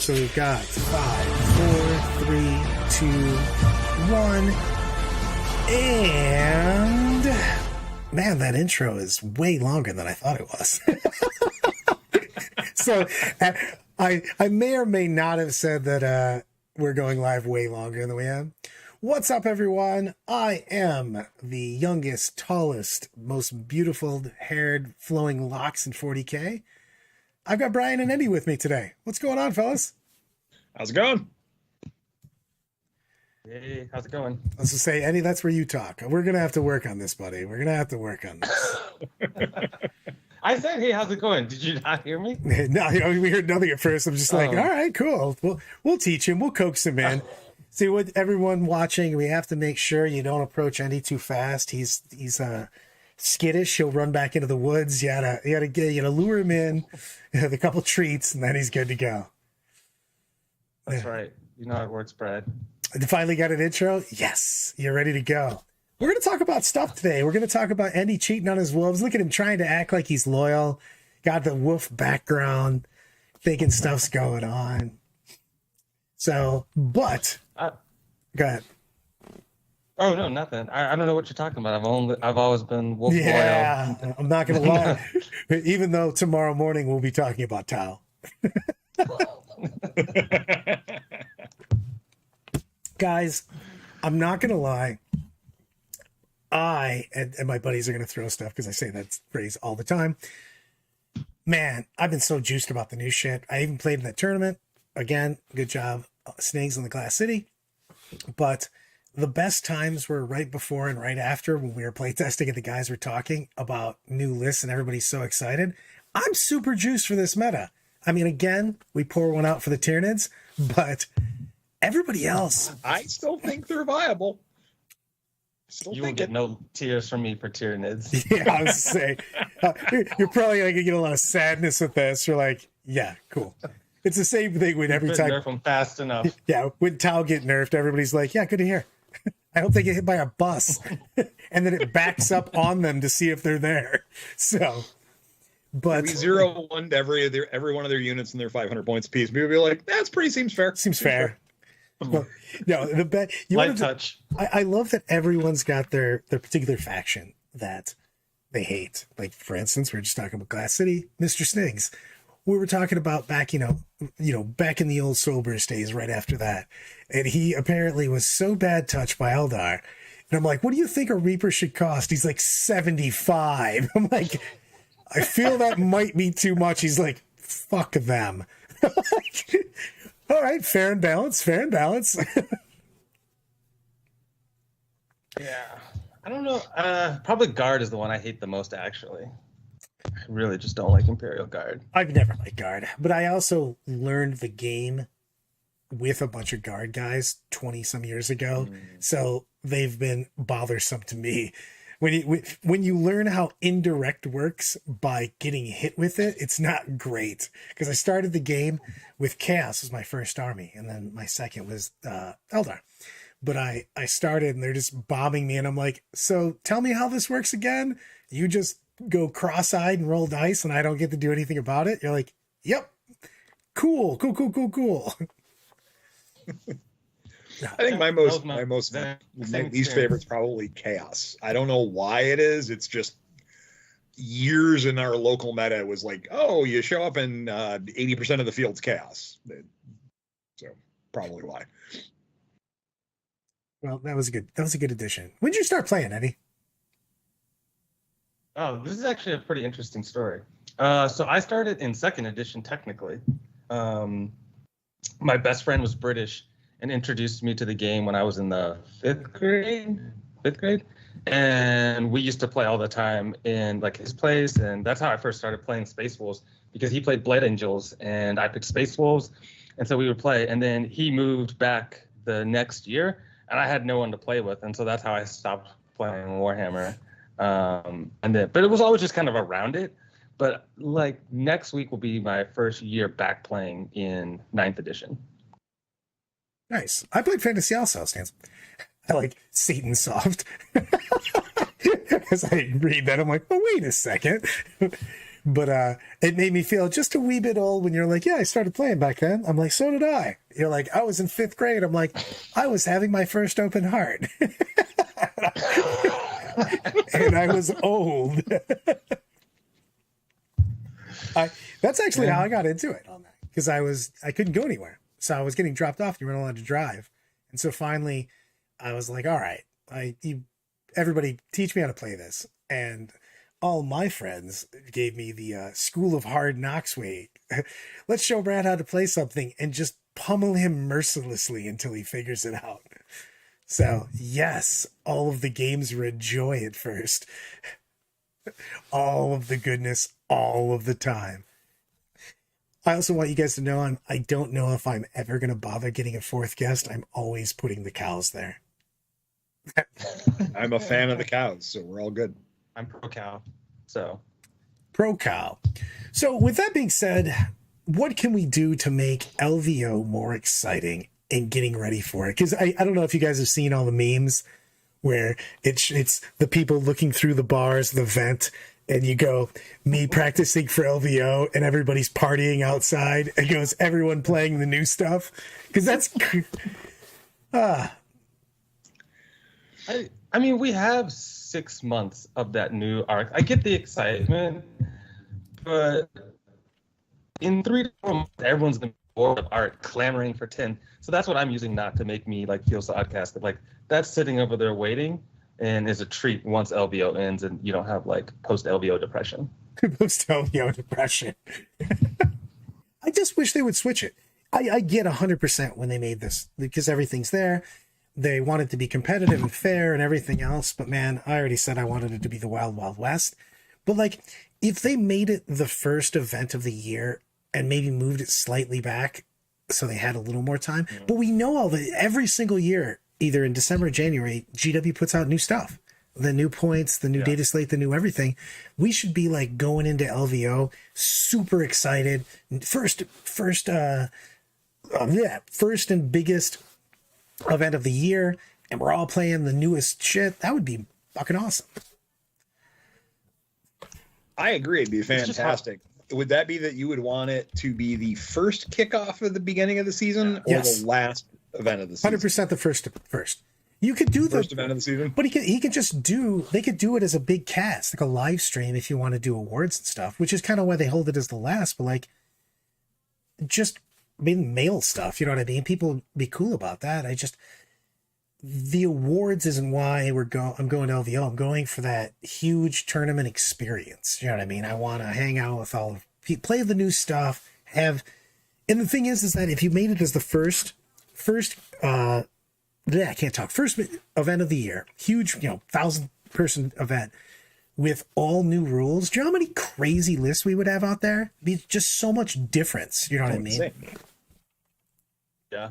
So we've got 5, 4, 3, 2, 1. And man, that intro is way longer than I thought it was. So I may or may not have said that we're going live way longer than we have. What's up, everyone? I am the youngest, tallest, most beautiful haired, flowing locks in 40K. I've got Brian and Endy with me today. What's going on, fellas? How's it going? Hey, how's it going? Let's just say, Endy, that's where you talk. We're going to have to work on this, buddy. We're going to have to work on this. I said, hey, how's it going? Did you not hear me? No, we heard nothing at first. I'm just like, all right, cool. We'll teach him. We'll coax him in. See, what everyone watching, we have to make sure you don't approach Endy too fast. He's skittish. He'll run back into the woods. You gotta lure him in with a couple treats, and then he's good to go. That's right. You know how it works, Brad. You finally got an intro? Yes, you're ready to go. We're going to talk about stuff today. We're going to talk about Endy cheating on his wolves. Look at him trying to act like he's loyal. Got the wolf background, thinking stuff's going on. So, but go ahead. Oh no, nothing. I don't know what you're talking about. I've always been wolf loyal. I'm not going to lie. Even though tomorrow morning we'll be talking about Tau. Guys, I'm not going to lie. I and my buddies are going to throw stuff because I say that phrase all the time. Man, I've been so juiced about the new shit. I even played in that tournament. Again, good job. Snakes in the Glass City. But the best times were right before and right after when we were playtesting and the guys were talking about new lists and everybody's so excited. I'm super juiced for this meta. I mean, again, we pour one out for the Tyranids, but everybody else. I still think they're viable. You will get no tears from me for Tyranids. Yeah, I was saying. You're probably going to get a lot of sadness with this. You're like, yeah, cool. It's the same thing when every time. Nerf them fast enough. Yeah, when Tau get nerfed, everybody's like, yeah, good to hear. I hope they get hit by a bus. And then it backs up on them to see if they're there. So, but. We 0-1 to every one of their units in their 500 points apiece. People be like, that's seems fair. Seems fair. Well, no, Light touch. I love that everyone's got their particular faction that they hate. Like, for instance, we were just talking about Glass City, Mr. Sniggs. We were talking about back, back in the old Sober's days, right after that. And he apparently was so bad touched by Eldar. And I'm like, what do you think a Reaper should cost? He's like 75. I'm like, I feel that might be too much. He's like, fuck them. All right, fair and balanced. Yeah. I don't know. Probably Guard is the one I hate the most, actually. I really just don't like Imperial Guard. I've never liked Guard, but I also learned the game with a bunch of Guard guys 20 some years ago. So they've been bothersome to me. When you learn how indirect works by getting hit with it, it's not great. Because I started the game with Chaos was my first army, and then my second was Eldar. But I started and they're just bombing me, and I'm like, so tell me how this works again? You just go cross-eyed and roll dice and I don't get to do anything about it? You're like, yep. Cool. I think my least favorite is probably Chaos. I don't know why it is. It's just years in our local meta it was like, oh, you show up and 80% of the field's Chaos. So probably why. Well, that was a good addition. When did you start playing, Eddie? Oh, this is actually a pretty interesting story. So I started in 2nd edition, technically. My best friend was British and introduced me to the game when I was in the 5th grade. And we used to play all the time in like his place. And that's how I first started playing Space Wolves, because he played Blade Angels and I picked Space Wolves. And so we would play. And then he moved back the next year and I had no one to play with. And so that's how I stopped playing Warhammer. But it was always just kind of around it. But like next week will be my first year back playing in 9th edition. Nice. I played Fantasy also, Stans. I like Satan Soft. As I read that, I'm like, oh, wait a second. But it made me feel just a wee bit old when you're like, yeah, I started playing back then. I'm like, so did I. You're like, I was in 5th grade. I'm like, I was having my first open heart. And I was old. That's actually how I got into it on that, because I couldn't go anywhere. So I was getting dropped off. You weren't allowed to drive. And so finally I was like, all right, everybody teach me how to play this. And all my friends gave me the School of Hard Knocks way. Let's show Brad how to play something and just pummel him mercilessly until he figures it out. So yes, all of the games were a joy at first. All of the goodness, all of the time. I also want you guys to know I don't know if I'm ever going to bother getting a 4th guest. I'm always putting the cows there. I'm a fan of the cows, so we're all good. I'm pro cow. So pro cow. So with that being said, what can we do to make LVO more exciting and getting ready for it? Because I don't know if you guys have seen all the memes where it's the people looking through the bars, the vent, and you go, me practicing for LVO, and everybody's partying outside. It goes, everyone playing the new stuff. Because that's... I mean, we have 6 months of that new arc. I get the excitement, but in 3 to 4 months, everyone's going to be bored of art, clamoring for 10. So that's what I'm using not to make me like feel so outcasted. Like, that's sitting over there waiting and is a treat once LVO ends and you don't have like post LVO depression. Post LVO depression. I just wish they would switch it. I get 100% when they made this, because everything's there. They want it to be competitive and fair and everything else. But man, I already said I wanted it to be the Wild Wild West. But like, if they made it the first event of the year and maybe moved it slightly back so they had a little more time. But we know every single year, either in December or January, GW puts out new stuff. The new points, the new data slate, the new everything. We should be like going into LVO super excited. First and biggest event of the year, and we're all playing the newest shit. That would be fucking awesome. I agree. It'd be fantastic. Would that be that you would want it to be the first kickoff of the beginning of the season, or the last event of the season? 100% the first. You could do the first event of the season, but he could just they could do it as a big cast, like a live stream if you want to do awards and stuff, which is kind of why they hold it as the last. But like, just mail stuff, you know what I mean? People would be cool about that. The awards isn't why I'm going to LVO. I'm going for that huge tournament experience. You know what I mean? I want to hang out with all of people, play the new stuff, and the thing is that if you made it as the first event of the year, huge, 1,000-person event with all new rules, do you know how many crazy lists we would have out there? It'd be just so much difference. You know what I mean? Yeah.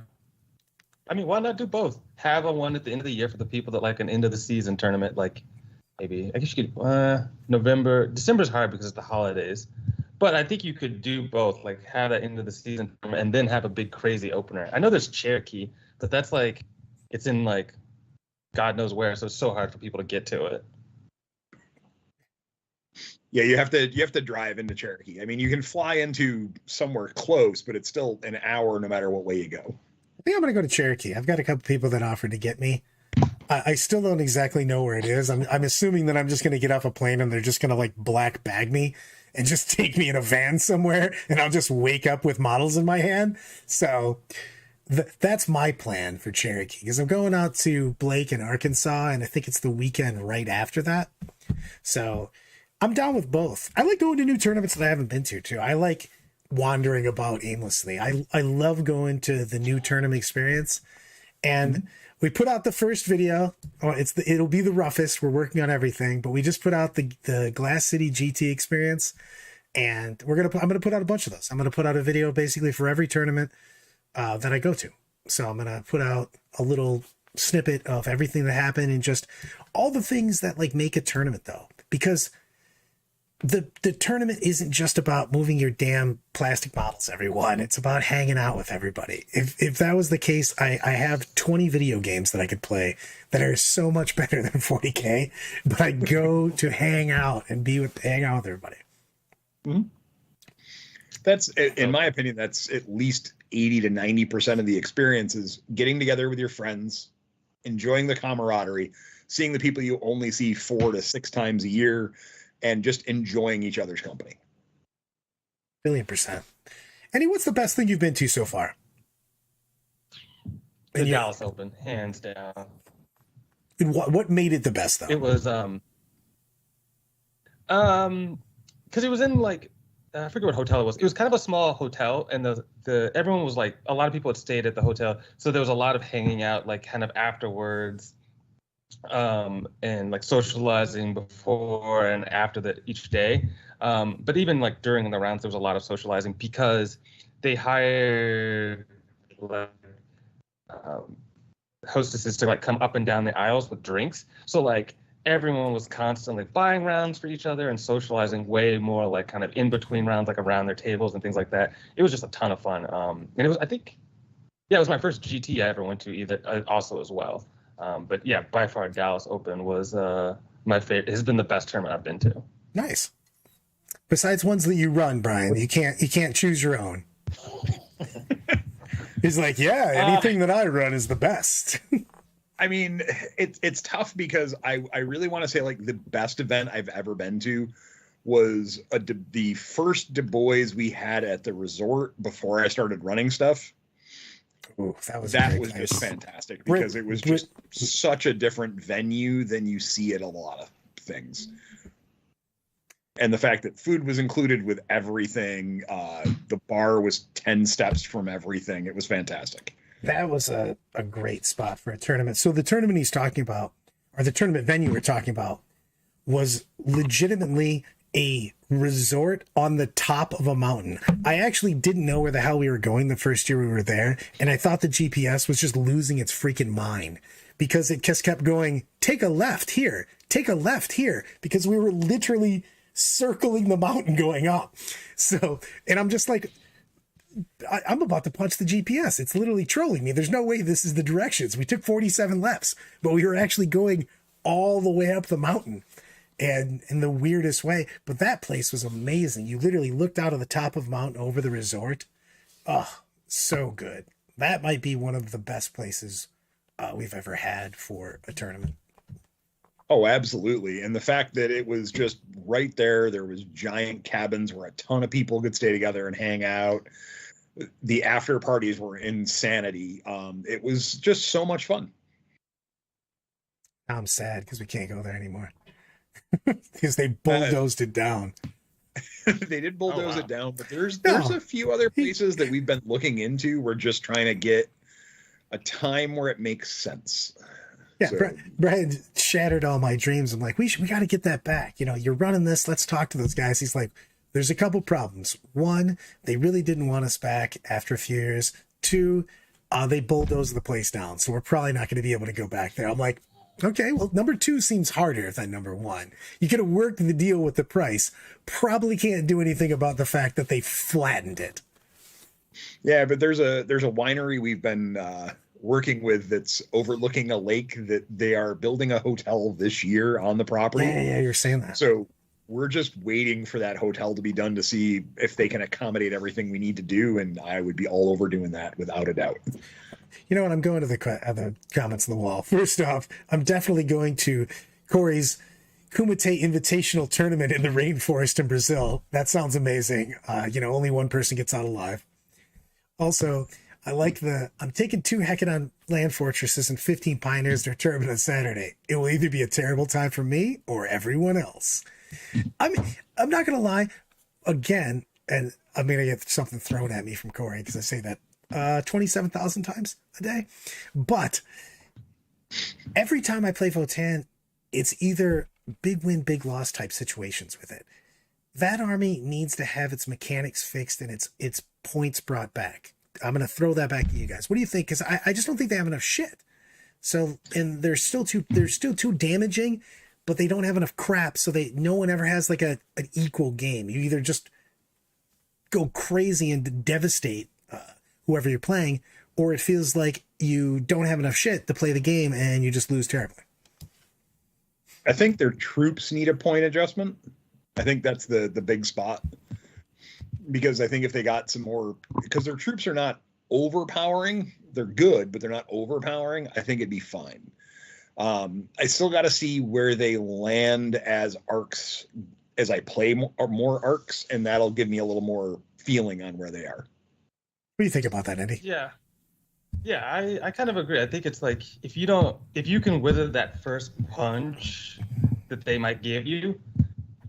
I mean, why not do both? Have a one at the end of the year for the people that like an end of the season tournament. Like, maybe I guess you could November. December's hard because it's the holidays, but I think you could do both. Like, have that end of the season tournament and then have a big crazy opener. I know there's Cherokee, but that's like, it's in like God knows where, so it's so hard for people to get to it. Yeah, you have to drive into Cherokee. I mean, you can fly into somewhere close, but it's still an hour no matter what way you go. I think I'm going to go to Cherokee. I've got a couple people that offered to get me. I still don't exactly know where it is. I'm assuming that I'm just going to get off a plane and they're just going to like black bag me and just take me in a van somewhere, and I'll just wake up with models in my hand. So that's my plan for Cherokee, because I'm going out to Blake in Arkansas, and I think it's the weekend right after that. So I'm down with both. I like going to new tournaments that I haven't been to too. I like wandering about aimlessly. I love going to the new tournament experience. And we put out the first video. It'll be the roughest. We're working on everything, but we just put out the Glass City GT experience, and I'm gonna put out a bunch of those. I'm gonna put out a video basically for every tournament that I go to. So I'm gonna put out a little snippet of everything that happened and just all the things that like make a tournament, though, because the tournament isn't just about moving your damn plastic models, everyone. It's about hanging out with everybody. If that was the case, I have 20 video games that I could play that are so much better than 40K, but I go to hang out with everybody. Mm-hmm. That's, in my opinion, that's at least 80 to 90% of the experience is getting together with your friends, enjoying the camaraderie, seeing the people you only see 4 to 6 times a year, and just enjoying each other's company. 1,000,000%. Andy, what's the best thing you've been to so far? The Dallas Open, hands down. What made it the best, though? It was because it was in like I forget what hotel it was. It was kind of a small hotel, and the everyone was like, a lot of people had stayed at the hotel, so there was a lot of hanging out, like kind of afterwards, and like socializing before and after each day. But even like during the rounds, there was a lot of socializing because they hired like hostesses to like come up and down the aisles with drinks. So like everyone was constantly buying rounds for each other and socializing way more, like kind of in between rounds, like around their tables and things like that. It was just a ton of fun. And it was, I think, yeah, it was my first GT I ever went to either, also as well. But yeah, by far Dallas Open was my favorite. It has been the best tournament I've been to. Nice. Besides ones that you run, Brian, you can't choose your own. He's like, yeah, anything that I run is the best. I mean, it's tough because I really want to say like the best event I've ever been to was the first Du Bois we had at the resort before I started running stuff. Ooh, that was just fantastic because it was just such a different venue than you see at a lot of things. And the fact that food was included with everything, the bar was 10 steps from everything. It was fantastic. That was a great spot for a tournament. So the tournament he's talking about, or the tournament venue we're talking about, was legitimately a resort on the top of a mountain. I actually didn't know where the hell we were going the first year we were there, and I thought the GPS was just losing its freaking mind because it just kept going, take a left here, because we were literally circling the mountain going up. So, and I'm just like, I'm about to punch the GPS. It's literally trolling me. There's no way this is the directions. We took 47 lefts, but we were actually going all the way up the mountain, and in the weirdest way. But that place was amazing. You literally looked out of the top of the mountain over the resort. Oh, so good. That might be one of the best places we've ever had for a tournament. Oh, absolutely. And the fact that it was just right there, there was giant cabins where a ton of people could stay together and hang out. The after parties were insanity. It was just so much fun. I'm sad because we can't go there anymore because they bulldozed it down. They did bulldoze it down, but there's a few other places that we've been looking into. We're just trying to get a time where it makes sense. Yeah, so. Brian shattered all my dreams. I'm like, we got to get that back. You know, you're running this. Let's talk to those guys. He's like, there's a couple problems. One, they really didn't want us back after a few years. Two, they bulldozed the place down. So we're probably not going to be able to go back there. I'm like, okay, well, number 2 seems harder than number 1. You could have worked the deal with the price. Probably can't do anything about the fact that they flattened it. Yeah, but there's a winery we've been working with that's overlooking a lake that they are building a hotel this year on the property. Yeah, you're saying that. So we're just waiting for that hotel to be done to see if they can accommodate everything we need to do, and I would be all over doing that without a doubt. You know what? I'm going to the comments on the wall. First off, I'm definitely going to Corey's Kumite Invitational Tournament in the rainforest in Brazil. That sounds amazing. Only one person gets out alive. Also, I like I'm taking 2 Hecaton land fortresses and 15 pioneers to a tournament on Saturday. It will either be a terrible time for me or everyone else. I mean, I'm not going to lie. Again, and I'm going to get something thrown at me from Corey because I say that 27,000 times a day. But every time I play Votann, it's either big win, big loss type situations with it. That army needs to have its mechanics fixed and its points brought back. I'm going to throw that back to you guys. What do you think? Because I just don't think they have enough shit. So, and they're still too damaging, but they don't have enough crap. So no one ever has like an equal game. You either just go crazy and devastate whoever you're playing, or it feels like you don't have enough shit to play the game and you just lose terribly. I think their troops need a point adjustment. I think that's the big spot. because I think if they got some more, because their troops are not overpowering, they're good, but they're not overpowering, I think it'd be fine. I still got to see where they land as Arks as I play more Arks, and that'll give me a little more feeling on where they are. What do you think about that, Endy? Yeah, I kind of agree. I think it's like if you can wither that first punch that they might give you,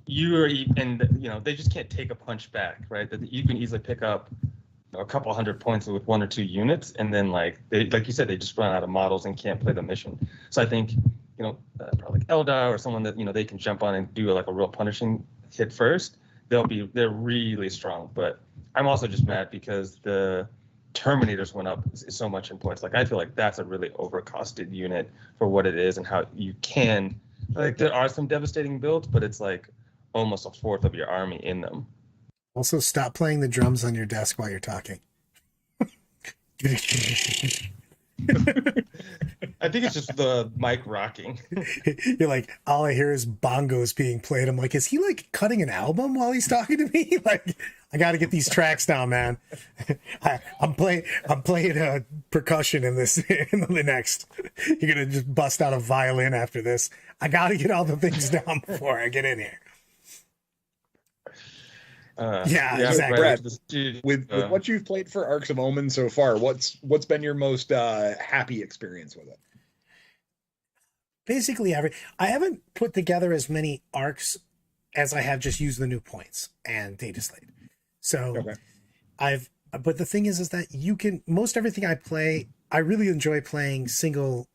they just can't take a punch back, right? That you can easily pick up a couple hundred points with 1 or 2 units, and then like you said, they just run out of models and can't play the mission. So I think probably like Eldar or someone that they can jump on and do like a real punishing hit first. They're really strong. But I'm also just mad because the Terminators went up so much in points. Like I feel like that's a really overcosted unit for what it is and how you can there are some devastating builds, but it's like almost a fourth of your army in them. Also, stop playing the drums on your desk while you're talking. I think it's just the mic rocking. You're like, all I hear is bongos being played. I'm like, is he like cutting an album while he's talking to me? Like, I got to get these tracks down, man. I'm playing percussion in this. In the next, you're gonna just bust out a violin after this. I got to get all the things down before I get in here. Exactly. Brad, with what you've played for Arks of Omen so far, what's been your most happy experience with it? Basically, I haven't put together as many Arks as I have just used the new points and data slate. So okay. But the thing is that you can, most everything I play, I really enjoy playing single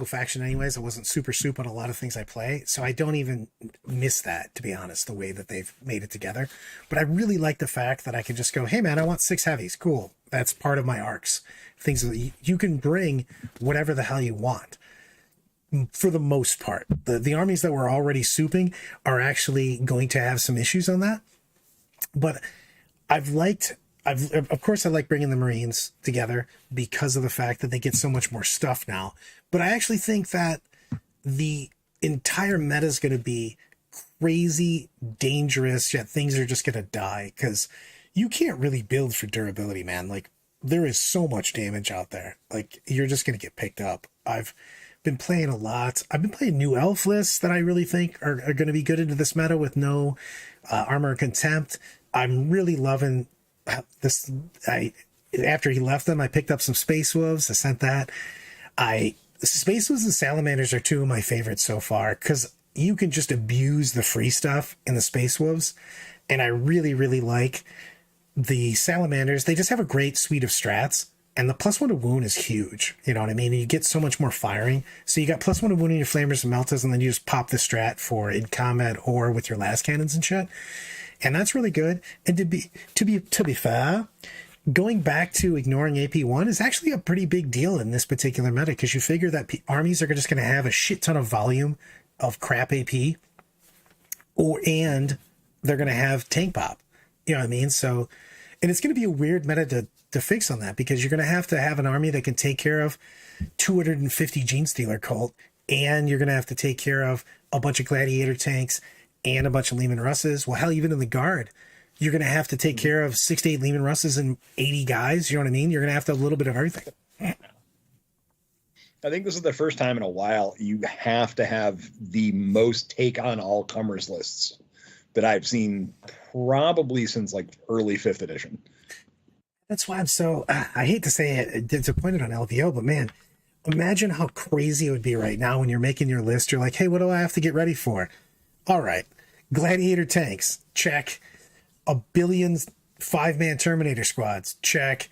faction anyways. I wasn't super soup on a lot of things I play, so I don't even miss that, to be honest, the way that they've made it together. But I really like the fact that I can just go, hey man, I want 6 heavies. Cool. That's part of my Arks. Things that you can bring whatever the hell you want. For the most part, the armies that were already souping are actually going to have some issues on that. But of course I like bringing the Marines together because of the fact that they get so much more stuff now. But I actually think that the entire meta is going to be crazy, dangerous, yet things are just going to die because you can't really build for durability, man. Like, there is so much damage out there. Like, you're just going to get picked up. I've been playing a lot. I've been playing new elf lists that I really think are going to be good into this meta with no armor contempt. I'm really loving this. After he left them, I picked up some Space Wolves. I sent that. Space Wolves and Salamanders are 2 of my favorites so far because you can just abuse the free stuff in the Space Wolves. And I really, really like the Salamanders. They just have a great suite of strats. And the +1 to wound is huge. You know what I mean? And you get so much more firing. So you got +1 to wound in your flamers and meltas, and then you just pop the strat for in combat or with your last cannons and shit. And that's really good. And to be fair, going back to ignoring AP1 is actually a pretty big deal in this particular meta because you figure that armies are just going to have a shit ton of volume of crap AP, and they're going to have tank pop. You know what I mean? So, and it's going to be a weird meta to fix on that because you're going to have an army that can take care of 250 Gene Stealer cult, and you're going to have to take care of a bunch of gladiator tanks and a bunch of Lehman Russes. Well, hell, even in the guard, you're going to have to take care of 6 to 8 Lehman Russes and 80 guys. You know what I mean? You're going to have a little bit of everything. I think this is the first time in a while you have to have the most take on all comers lists that I've seen probably since like early 5th edition. That's why I'm so, I hate to say it, disappointed on LVO, but man, imagine how crazy it would be right now when you're making your list. You're like, hey, what do I have to get ready for? All right, gladiator tanks, check. A billion 5-man Terminator squads, check.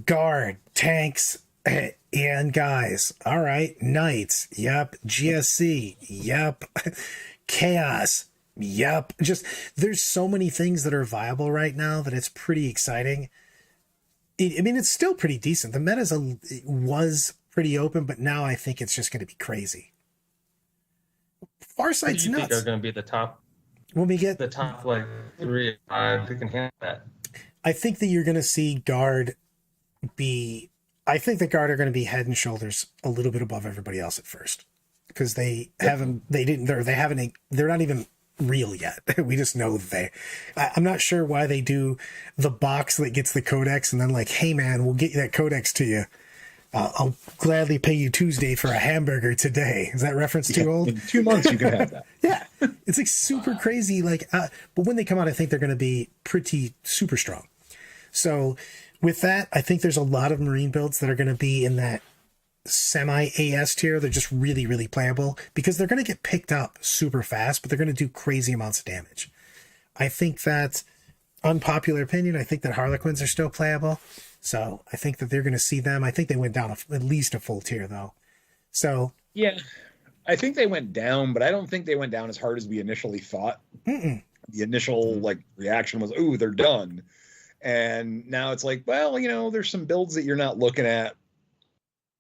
Guard, tanks, and guys. All right, knights, yep. GSC, yep. Chaos, yep. Just, there's so many things that are viable right now that it's pretty exciting. I mean, it's still pretty decent. The meta was pretty open, but now I think it's just going to be crazy. Farsight's nuts. What do you think are going to be the top? When we get the top like 3 or 5 who can handle that? I think that you're going to see guard be. I think the guard are going to be head and shoulders a little bit above everybody else at first because they haven't. They didn't. They're not even real yet. We just know that I'm not sure why they do the box that gets the codex and then like, hey man, we'll get you that codex to you. I'll gladly pay you Tuesday for a hamburger today. Is that reference too old? In 2 months you can have that. Yeah. It's like super crazy. Like, but when they come out, I think they're going to be pretty super strong. So with that, I think there's a lot of Marine builds that are going to be in that semi AS tier. They're just really, really playable because they're going to get picked up super fast, but they're going to do crazy amounts of damage. I think that, unpopular opinion, I think that Harlequins are still playable. So I think that they're going to see them. I think they went down at least a full tier though. So yeah, I think they went down, but I don't think they went down as hard as we initially thought. The initial like reaction was, "Ooh, they're done," and now it's like, well, you know, there's some builds that you're not looking at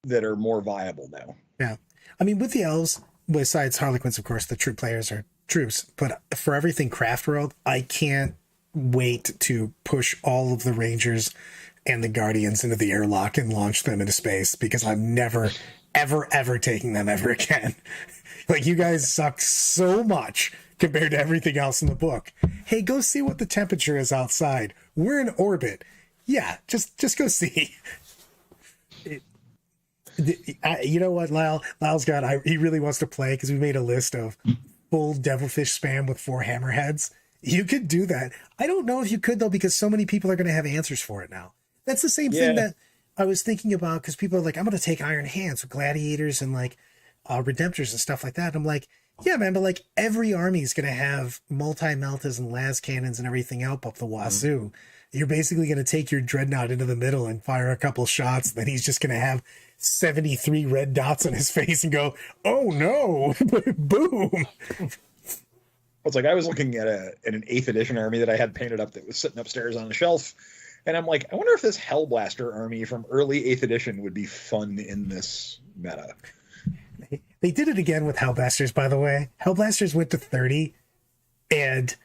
that are more viable now. Yeah, I mean, with the elves, besides Harlequins, of course, the troop players are troops. But for everything Craft World, I can't wait to push all of the Rangers and the Guardians into the airlock and launch them into space because I'm never, ever taking them ever again. Like, you guys suck so much compared to everything else in the book. Hey, go see what the temperature is outside. We're in orbit. Yeah, just go see. You know what, Lyle's got, he really wants to play because we made a list of full Devilfish spam with 4 hammerheads. You could do that. I don't know if you could though, because so many people are going to have answers for it now. That's the same thing that I was thinking about because people are like, I'm going to take Iron Hands with Gladiators and like Redemptors and stuff like that. And I'm like, yeah, man, but like every army is going to have multi-meltas and las cannons and everything up the wazoo. You're basically going to take your Dreadnought into the middle and fire a couple shots. Then he's just going to have 73 red dots on his face and go, oh no, boom. It's like I was looking at an 8th edition army that I had painted up that was sitting upstairs on the shelf. And I'm like, I wonder if this Hellblaster army from early 8th edition would be fun in this meta. They did it again with Hellblasters, by the way. Hellblasters went to 30, and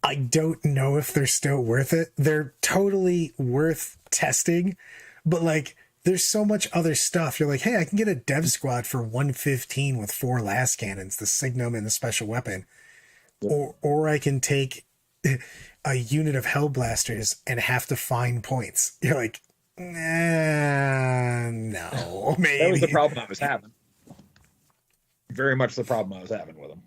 I don't know if they're still worth it. They're totally worth testing, but like, there's so much other stuff. You're like, hey, I can get a dev squad for 115 with 4 las cannons, the Signum and the special weapon. Or I can take a unit of Hellblasters and have to find points. You're like, nah, no, maybe. That was the problem I was having. Very much the problem I was having with them.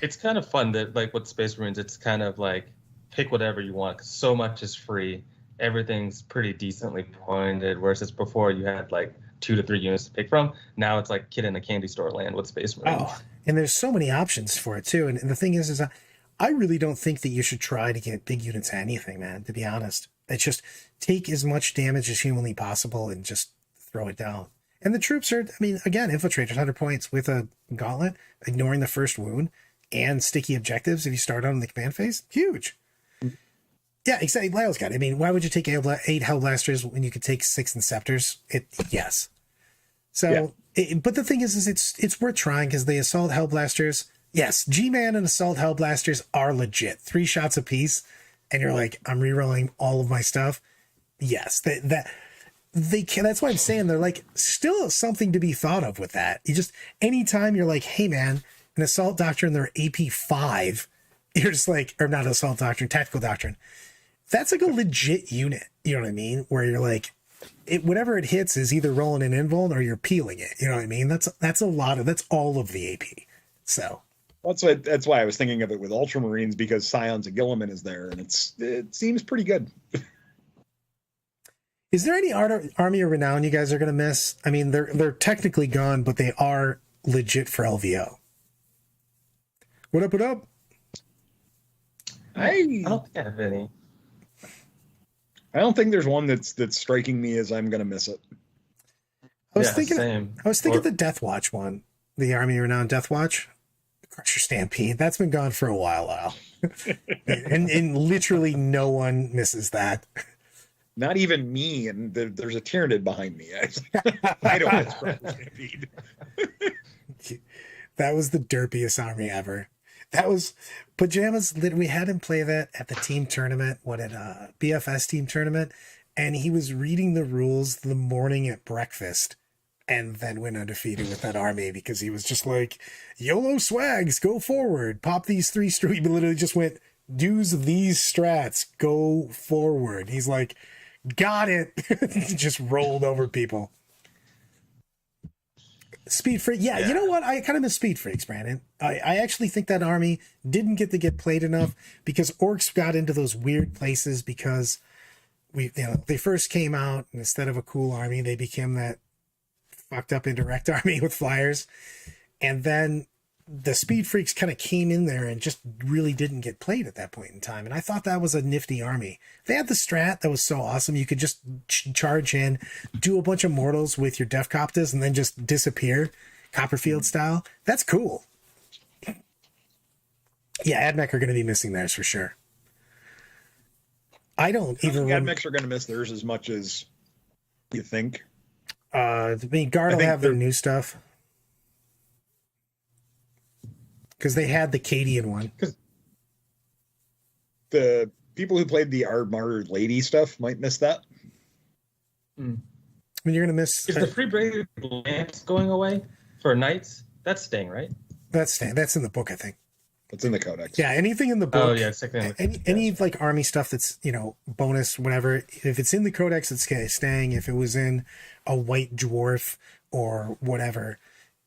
It's kind of fun that, like, with Space Marines, it's kind of like pick whatever you want because so much is free. Everything's pretty decently pointed, whereas it's before you had like 2 to 3 units to pick from. Now it's like kid in a candy store land with Space Marines. Oh, and there's so many options for it too. And the thing is I really don't think that you should try to get big units anything, man, to be honest. It's just take as much damage as humanly possible and just throw it down. And the troops are, I mean, again, infiltrators, 100 points with a gauntlet, ignoring the first wound, and sticky objectives if you start on the command phase. Huge. Yeah, exactly. Lyle's got it. I mean, why would you take 8 Hellblasters when you could take 6 Inceptors? Yes. So, but the thing is it's worth trying because the Assault Hellblasters, yes, G-Man and Assault Hellblasters are legit. 3 shots apiece, and you're like, I'm rerolling all of my stuff. Yes, they can. That's why I'm saying they're like still something to be thought of with that. You just, anytime you're like, hey man, an Assault Doctrine, they're AP 5, you're just like, or not Assault Doctrine, Tactical Doctrine. That's like a legit unit, you know what I mean? Where you're like, whatever it hits is either rolling an invuln or you're peeling it. You know what I mean? That's all of the AP. So that's why I was thinking of it with Ultramarines, because Scions of Gilliman is there, and it seems pretty good. Is there any Army of Renown you guys are going to miss? I mean, they're technically gone, but they are legit for LVO. What up? I don't think I have any. I don't think there's one that's striking me as I'm going to miss it. I was thinking the Death Watch one, the Army of Renown Death Watch, Crusher Stampede. That's been gone for a while. and literally no one misses that. Not even me, and there's a Tyranid behind me. I don't miss Crusher Stampede. That was the derpiest army ever. That was Pajamas. We had him play that at the team tournament, BFS team tournament, and he was reading the rules the morning at breakfast and then went undefeated with that army because he was just like, YOLO swags, go forward, pop these 3 strats. He literally just went, use these strats, go forward. He's like, got it. Just rolled over people. Speed Freak. Yeah, you know what? I kind of miss Speed Freaks, Brandon. I actually think that army didn't get to get played enough because Orks got into those weird places because they first came out, and instead of a cool army, they became that fucked up indirect army with flyers. And then the Speed Freaks kind of came in there and just really didn't get played at that point in time. And I thought that was a nifty army. They had the strat that was so awesome. You could just charge in, do a bunch of mortals with your Def Coptas, and then just disappear, Copperfield style. That's cool. Yeah, AdMech are going to be missing theirs for sure. I don't even. AdMechs are going to miss theirs as much as you think. I mean, Guard will have their new stuff. Because they had the Cadian one. Because the people who played the Armored Lady stuff might miss that. I mean, you're going to miss... Is the free braided lamps going away for Knights? That's staying, right? That's staying. That's in the book, I think. It's in the Codex. Yeah, anything in the book. Oh, yeah, it's like any like army stuff that's, bonus, whatever. If it's in the Codex, it's staying. If it was in a White Dwarf or whatever,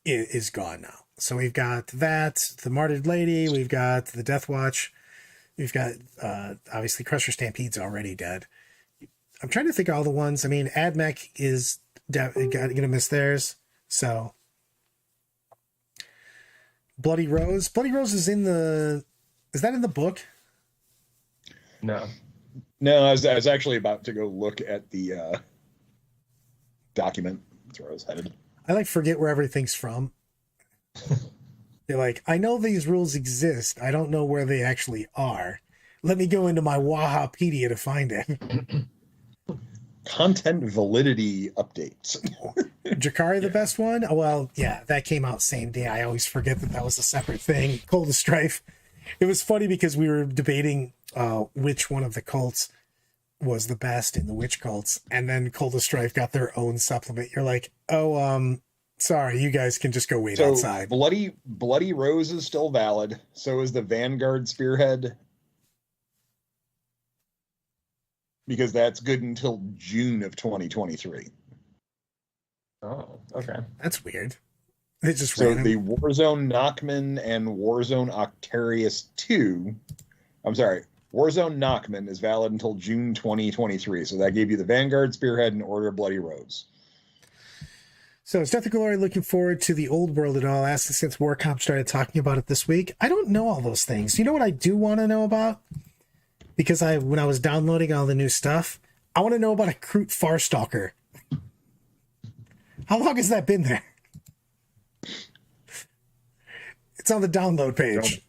it is gone now. So we've got that, the Martyred Lady, we've got the Death Watch, we've got obviously Crusher Stampede's already dead. I'm trying to think of all the ones. I mean, AdMech is gonna miss theirs. So Bloody Rose. Bloody Rose is that in the book? No. No, I was actually about to go look at the document. That's where I was headed. I forget where everything's from. They're like, I know these rules exist. I don't know where they actually are. Let me go into my Wahapedia to find it. Content validity updates. Jakari, the best one? Well, yeah, that came out same day. I always forget that was a separate thing. Cold of Strife. It was funny because we were debating which one of the cults was the best in the witch cults, and then Cold of Strife got their own supplement. You're like, sorry, you guys can just go wait outside. Bloody Rose is still valid. So is the Vanguard Spearhead. Because that's good until June of 2023. Oh, okay. That's weird. It's just so random. The Warzone Nachman and Warzone Octarius 2. I'm sorry. Warzone Nachman is valid until June 2023. So that gave you the Vanguard Spearhead and Order of Bloody Rose. So is Death of Glory looking forward to the old world at all? Asking since Warcom started talking about it this week. I don't know all those things. You know what I do want to know about? Because when I was downloading all the new stuff, I want to know about a Kroot Farstalker. How long has that been there? It's on the download page.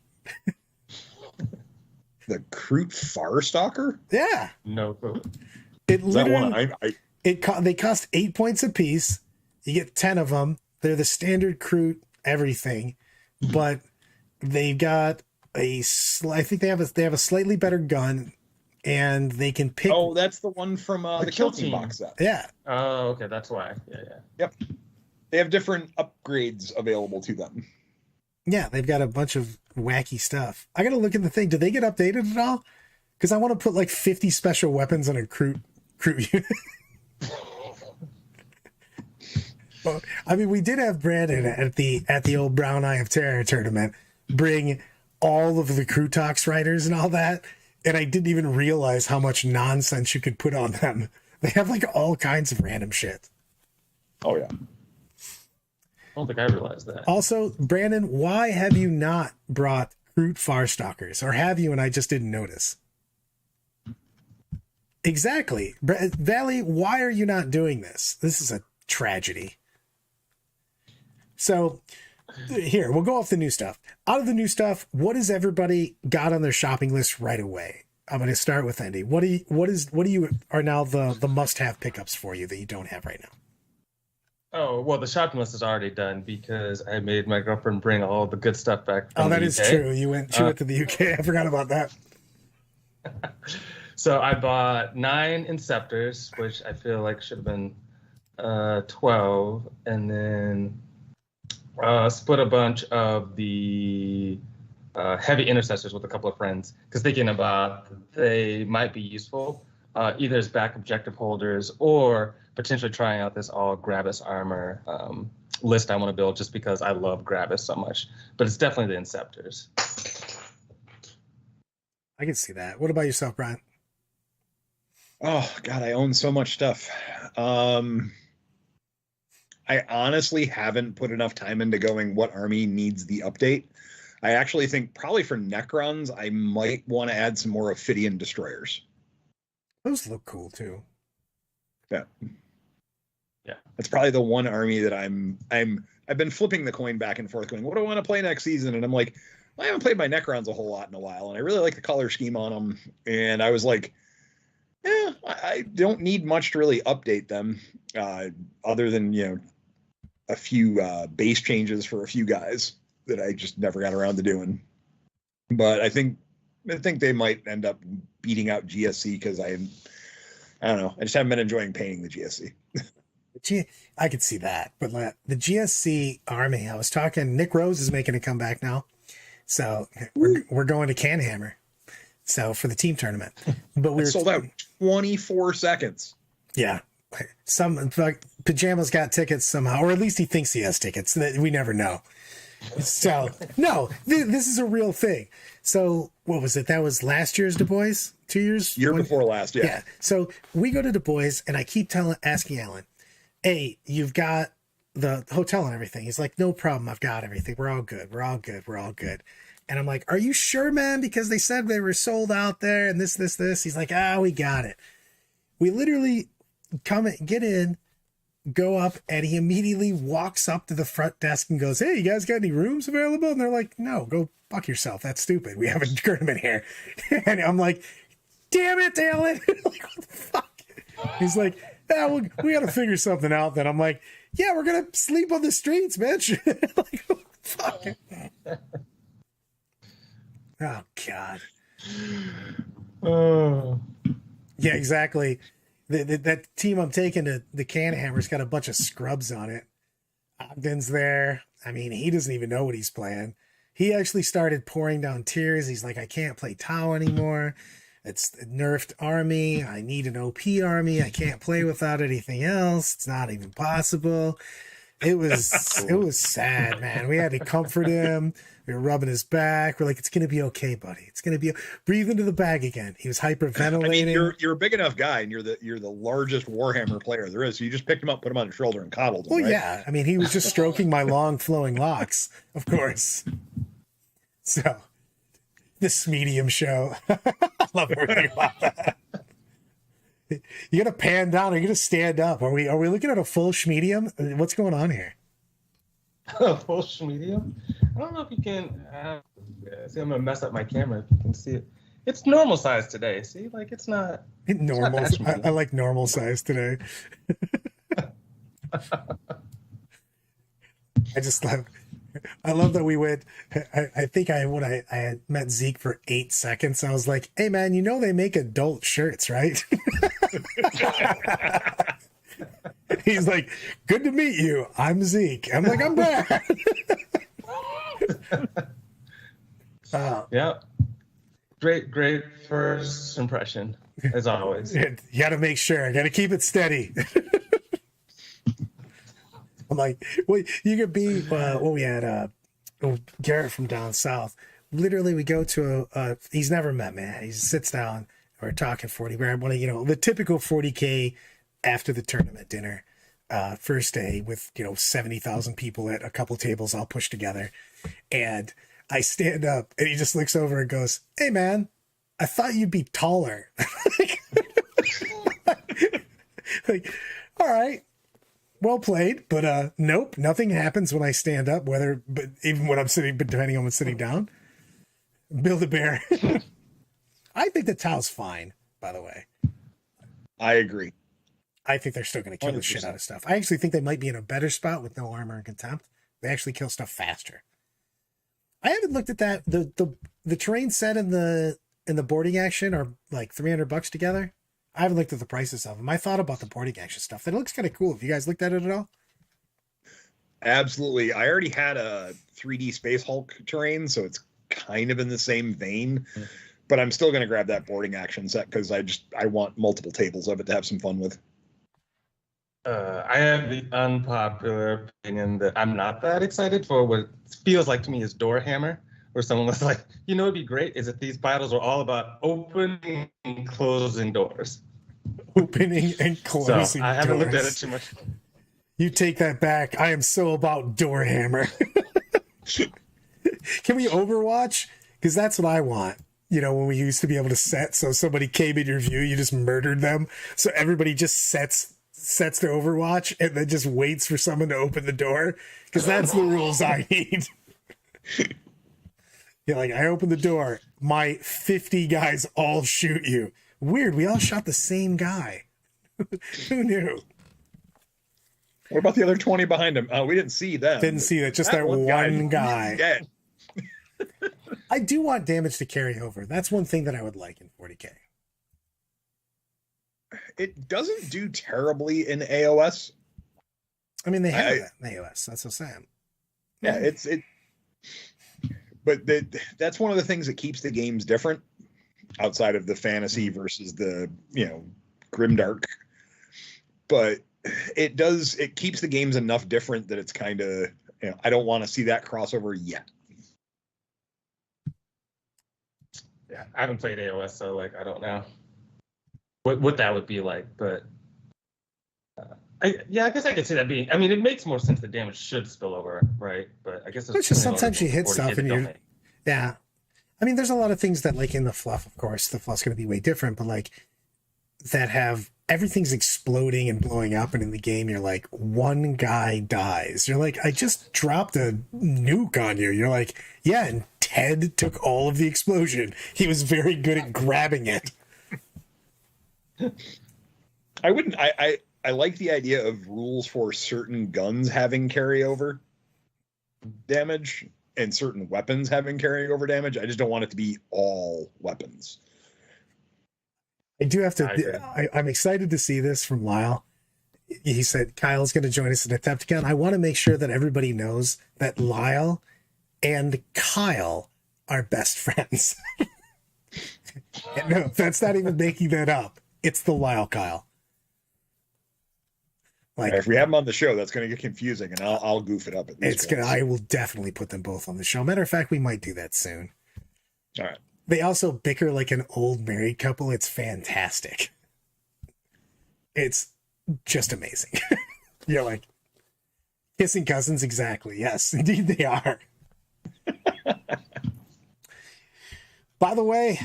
The Kroot Farstalker? Yeah. No. It literally, that one? They cost 8 points a piece. You get 10 of them. They're the standard Kroot everything, but they've got I think they have a slightly better gun, and they can pick. Oh, that's the one from the Kill Team box set. Yeah. Oh, okay, that's why. Yeah. Yep. They have different upgrades available to them. Yeah, they've got a bunch of wacky stuff. I gotta look at the thing. Did they get updated at all? Because I want to put 50 special weapons on a Kroot unit. Well, I mean, we did have Brandon at the old Brown Eye of Terror tournament bring all of the Krootox riders and all that, and I didn't even realize how much nonsense you could put on them. They have all kinds of random shit. Oh yeah. I don't think I realized that. Also, Brandon, why have you not brought Kroot Farstalkers, or have you and I just didn't notice? Exactly. Valley, why are you not doing this? This is a tragedy. So here, we'll go off the new stuff. Out of the new stuff, what has everybody got on their shopping list right away? I'm going to start with Endy. What do you are now the must-have pickups for you that you don't have right now? Oh, well, the shopping list is already done because I made my girlfriend bring all the good stuff back from that the is UK. true. She went to the UK. I forgot about that. So I bought 9 Inceptors, which I feel like should have been 12, and then split a bunch of the heavy intercessors with a couple of friends, because thinking about they might be useful either as back objective holders or potentially trying out this all Gravis armor list I want to build, just because I love Gravis so much. But it's definitely the Inceptors. I can see that. What about yourself, Brian? Oh God, I own so much stuff. I honestly haven't put enough time into going what army needs the update. I actually think probably for Necrons, I might want to add some more Ophidian destroyers. Those look cool too. Yeah. That's probably the one army that I've been flipping the coin back and forth going, what do I want to play next season? And I'm like, well, I haven't played my Necrons a whole lot in a while, and I really like the color scheme on them. And I was like, yeah, I don't need much to really update them, other than, a few base changes for a few guys that I just never got around to doing. But I think they might end up beating out GSC because I don't know. I just haven't been enjoying painting the GSC. I could see that, but the GSC army, I was talking, Nick Rose is making a comeback now. So we're going to Canhammer. So for the team tournament, but we were sold out 24 seconds. Yeah. Some Pajamas got tickets somehow, or at least he thinks he has tickets. We never know. So no, this is a real thing. So what was it? That was last year's Du Bois, 2 years? Year before last. Yeah. Yeah. So we go to Du Bois and I keep asking Alan, hey, you've got the hotel and everything. He's like, no problem. I've got everything. We're all good. We're all good. We're all good. And I'm like, are you sure, man? Because they said they were sold out there and this. He's like, we got it. We literally get in, go up, and he immediately walks up to the front desk and goes, hey, you guys got any rooms available? And they're like, no, go fuck yourself. That's stupid. We have a tournament here. And I'm like, damn it, Alan. Like, what the fuck? He's like, we got to figure something out then. I'm like, yeah, we're going to sleep on the streets, bitch. Like, what the fuck? Oh, God. Oh. Yeah, exactly. That team I'm taking to the Canhammer's got a bunch of scrubs on it. Ogden's there. I mean, he doesn't even know what he's playing. He actually started pouring down tears. He's like, I can't play Tau anymore. It's a nerfed army. I need an OP army. I can't play without anything else. It's not even possible. It was sad, man. We had to comfort him. We were rubbing his back. We're like, it's gonna be okay, buddy. It's gonna be. Breathe into the bag again. He was hyperventilating. I mean, you're a big enough guy, and you're the largest Warhammer player there is. So you just picked him up, put him on your shoulder, and coddled him. Well, right? yeah. I mean, he was just stroking my long flowing locks, of course. So, this medium show. I love everything about that. You gotta pan down, or you gotta stand up. Are we looking at a full schmedium? What's going on here? A full schmedium? I don't know if you can see, I'm gonna mess up my camera if you can see it. It's normal size today. See, like it's not normal. It's not I like normal size today. I love that we went. I think I had met Zeke for 8 seconds. I was like, hey man, they make adult shirts, right? He's like, good to meet you. I'm Zeke. I'm like, I'm Brad. Yeah. Great first impression, as always. You got to make sure. I got to keep it steady. I'm like, well, you could be what we had Garrett from down south. Literally, we go to he's never met, man. He sits down. We're talking 40 grand. One of the typical 40K after the tournament dinner, first day with 70,000 people at a couple tables all pushed together, and I stand up and he just looks over and goes, "Hey man, I thought you'd be taller." Like, all right. Well played, but nope, nothing happens when I stand up, but even when I'm sitting, depending on what's sitting down. Build-A-Bear. I think the Tau's fine, by the way. I agree. I think they're still going to kill 100%. The shit out of stuff. I actually think they might be in a better spot with no armor and contempt. They actually kill stuff faster. I haven't looked at that. The terrain set in the boarding action are like $300 together. I haven't looked at the prices of them. I thought about the boarding action stuff. That looks kind of cool. Have you guys looked at it at all? Absolutely. I already had a 3D Space Hulk terrain, so it's kind of in the same vein. But I'm still going to grab that boarding action set because I want multiple tables of it to have some fun with. I have the unpopular opinion that I'm not that excited for what feels like to me is Doorhammer, where someone was like, it'd be great is if these battles were all about opening and closing doors. Opening and closing so I haven't doors. looked at it too much. You take that back. I am so about Doorhammer. Can we Overwatch? Because that's what I want. When we used to be able to set, so somebody came in your view, you just murdered them. So everybody just sets to Overwatch and then just waits for someone to open the door. Because that's the rules I need. You're like, I open the door, my 50 guys all shoot you. Weird, we all shot the same guy. Who knew? What about the other 20 behind him? We didn't see them. Didn't see that, just that one guy. Dead. I do want damage to carry over. That's one thing that I would like in 40K. It doesn't do terribly in AOS. I mean, they have that in AOS. That's what I'm saying. Yeah, but that's one of the things that keeps the games different outside of the fantasy versus the, grimdark. But it keeps the games enough different that it's kind of, I don't want to see that crossover yet. Yeah, I haven't played AOS, so I don't know what that would be like. But I guess I could see that being. I mean, it makes more sense that damage should spill over, right? But I guess it's just sometimes you hit stuff and you. Yeah, I mean, there's a lot of things that in the fluff. Of course, the fluff's going to be way different, but that have everything's exploding and blowing up, and in the game you're like, one guy dies. You're like, I just dropped a nuke on you. You're like, yeah, and Ted took all of the explosion. He was very good at grabbing it. I like the idea of rules for certain guns having carryover damage and certain weapons having carryover damage. I just don't want it to be all weapons. I do have to. I'm excited to see this from Lyle. He said Kyle's going to join us in a Adepticon. I want to make sure that everybody knows that Lyle and Kyle are best friends. No, that's not even making that up. It's the Lyle Kyle. If we have them on the show, that's going to get confusing, and I'll goof it up at least. I will definitely put them both on the show. Matter of fact, we might do that soon. All right. They also bicker like an old married couple. It's fantastic. It's just amazing. You're like, kissing cousins, exactly. Yes, indeed they are. By the way,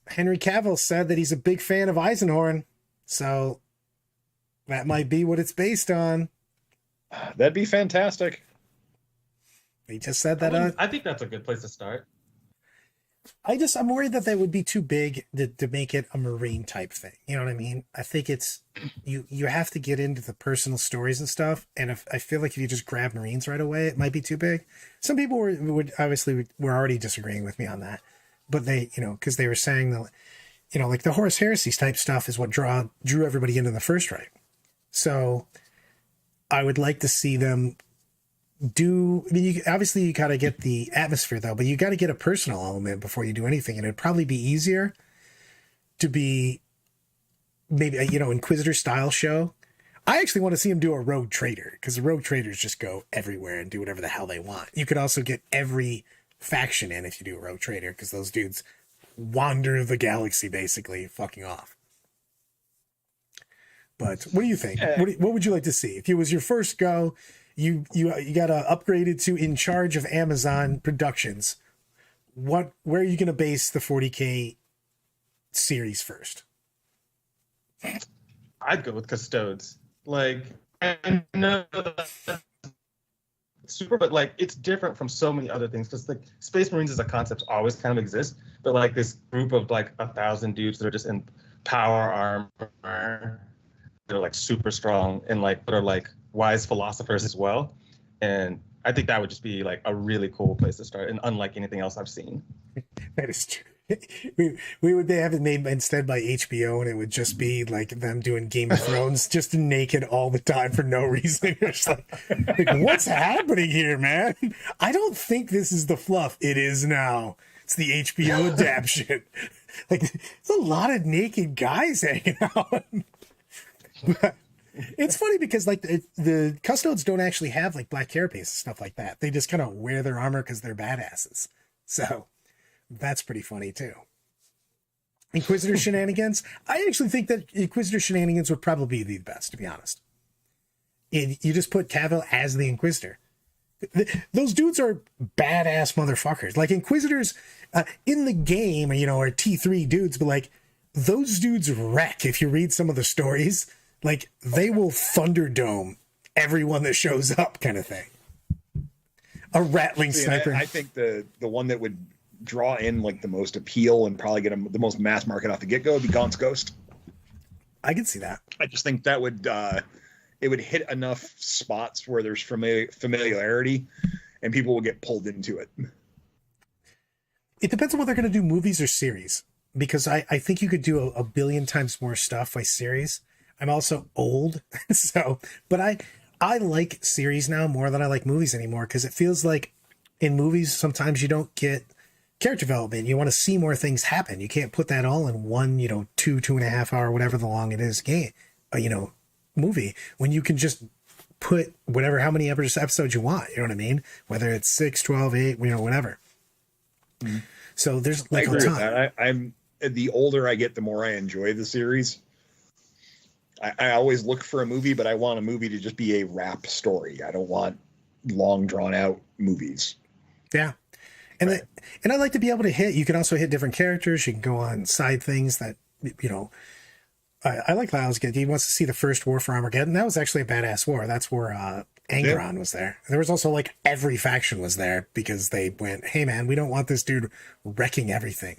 Henry Cavil said that he's a big fan of Eisenhorn, so that might be what it's based on. That'd be fantastic. He just said that. I think that's a good place to start. I'm worried that would be too big to make it a Marine type thing. You know what I mean? I think it's you have to get into the personal stories and stuff. And I feel like if you just grab Marines right away, it might be too big. Some people were already disagreeing with me on that, but they, because they were saying that, like the Horus Heresies type stuff is what drew everybody into the first right. So I would like to see them obviously you got to get the atmosphere though, but you got to get a personal element before you do anything. And it'd probably be easier to be maybe Inquisitor style show. I actually want to see him do a rogue trader, because the rogue traders just go everywhere and do whatever the hell they want. You could also get every faction in if you do a rogue trader, because those dudes wander the galaxy basically fucking off. But what do you think? What would you like to see if it was your first go? You got upgraded to in charge of Amazon Productions. Where are you going to base the 40K series first? I'd go with Custodes. I know super, but it's different from so many other things, because Space Marines as a concept always kind of exists, but this group of 1,000 dudes that are just in power armor, they're super strong and but are wise philosophers as well. And I think that would just be a really cool place to start, and unlike anything else I've seen. That is true. we would have it made instead by HBO, and it would just be like them doing Game of Thrones, just naked all the time for no reason. You're just like, what's happening here, man? I don't think this is the fluff. It is now. It's the HBO adaptation. Like, there's a lot of naked guys hanging out. It's funny because like the custodes don't actually have like black carapace and stuff like that. They just kind of wear their armor because they're badasses. So that's pretty funny too. Inquisitor shenanigans. I actually think that Inquisitor shenanigans would probably be the best, to be honest. You just put Cavil as the Inquisitor. Those dudes are badass motherfuckers. Like Inquisitors in the game, you know, are T3 dudes, but like those dudes wreck. If you read some of the stories, like they will Thunderdome everyone that shows up, kind of thing. A rattling sniper. I think the one that would draw in like the most appeal and probably get the most mass market off the get-go would be Gaunt's Ghost. I can see that. I just think that would it would hit enough spots where there's familiarity and people will get pulled into it. It depends on whether they're going to do movies or series, because I think you could do a billion times more stuff by series. I'm also old, but I like series now more than I like movies anymore, because it feels like in movies sometimes you don't get character development. You want to see more things happen. You can't put that all in one, 2.5 hour, whatever the long it is game, movie, when you can just put how many episodes you want. You know what I mean? Whether it's 6, 12, 8, whatever. Mm-hmm. So there's like I agree with that. I'm the older I get, the more I enjoy the series. I always look for a movie, but I want a movie to just be a wrap story. I don't want long drawn out movies. Yeah. And right. And I like to be able to you can also hit different characters. You can go on side things that, I like Lyle's get. He wants to see the first war for Armageddon. That was actually a badass war. That's where Angron was there. There was also like every faction was there because they went, hey man, we don't want this dude wrecking everything.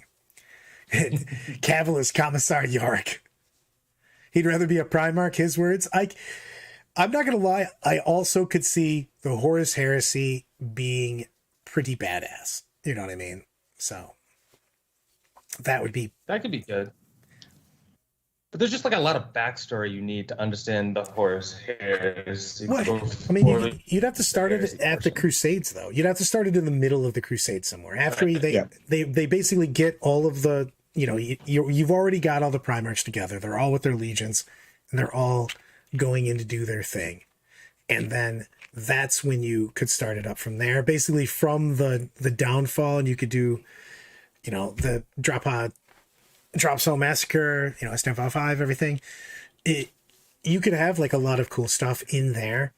Cavil is Commissar Yorick. He'd rather be a Primarch, his words. I'm not going to lie. I also could see the Horus Heresy being pretty badass. You know what I mean? So that could be good. But there's just like a lot of backstory you need to understand the Horus Heresy. I mean, you'd have to start it at the Crusades, though. You'd have to start it in the middle of the Crusades somewhere. After they basically get all of the, you've already got all the Primarchs together. They're all with their legions, and they're all going in to do their thing. And then that's when you could start it up from there. Basically, from the downfall, and you could do, the Drop Zone Massacre, STM 5, everything. You could have like a lot of cool stuff in there.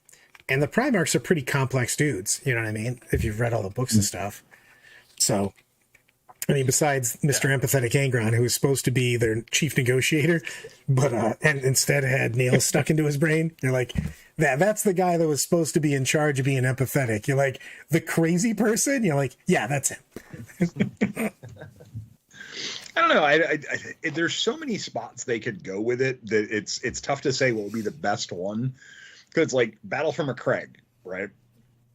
And the Primarchs are pretty complex dudes, you know what I mean? If you've read all the books and stuff. So, I mean, besides Mr. Empathetic Angron, who was supposed to be their chief negotiator, but and instead had nails stuck into his brain. You're like, that's the guy that was supposed to be in charge of being empathetic. You're like, the crazy person? You're like, yeah, that's him. I don't know. I there's so many spots they could go with it that it's tough to say what would be the best one. Because it's like Battle for McCraig, right?